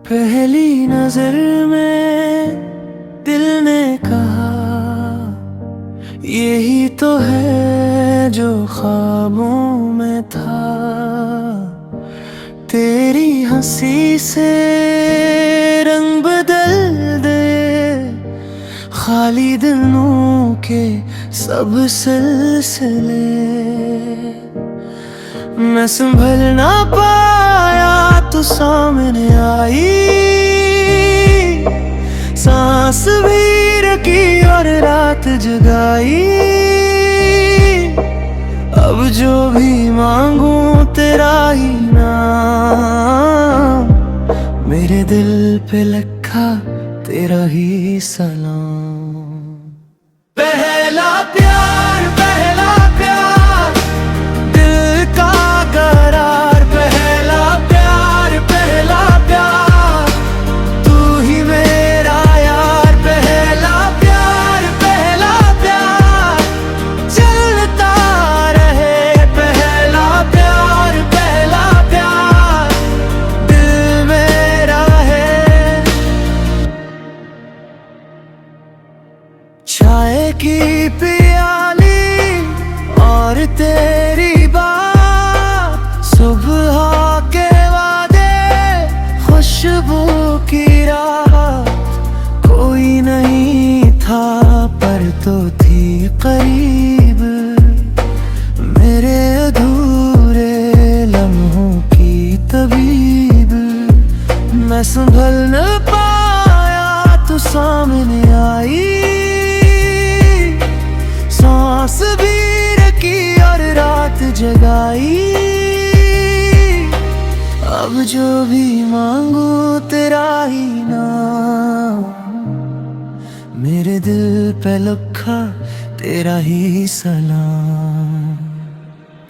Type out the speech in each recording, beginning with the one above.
पहली नजर में दिल ने कहा यही तो है जो ख्वाबों में था। तेरी हंसी से रंग बदल दे खाली दिलों के सब सिलसिले। मैं संभल ना पाया तो सामने आई, सांस भी रखी और रात जगाई। अब जो भी मांगू तेरा ही नाम, मेरे दिल पे लिखा तेरा ही सलाम। पहला प्यार दिल का करार। पहला प्यार तू ही मेरा यार। पहला प्यार चलता रहे। पहला प्यार दिल मेरा है। चाय की प्याली और तेरी बात, सुबह के वादे खुशबू की रात। कोई नहीं था पर तो थी करीब, मेरे अधूरे लम्हों की तबीब। मैं संभल न पाया तो सामने आई, सांस भी रखी और रात जगाई। अब जो भी मांगू तेरा ही नाम, मेरे दिल पे लिखा तेरा ही सलाम।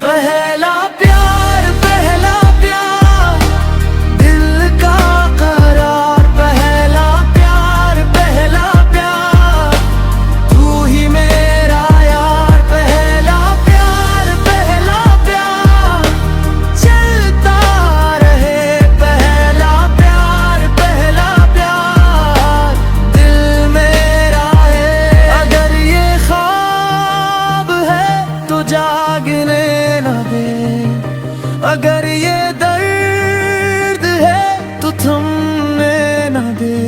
पहला प्यार दिल का करार। पहला प्यार तू ही मेरा यार। पहला प्यार चलता रहे। पहला प्यार दिल मेरा है। अगर ये ख्वाब है तो जागने न दे, अगर ये दर्द है तो थमने न दे।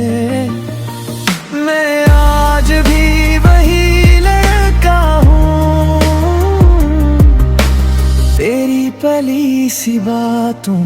मैं आज भी वही लड़का हूँ, तेरी पली सी बातों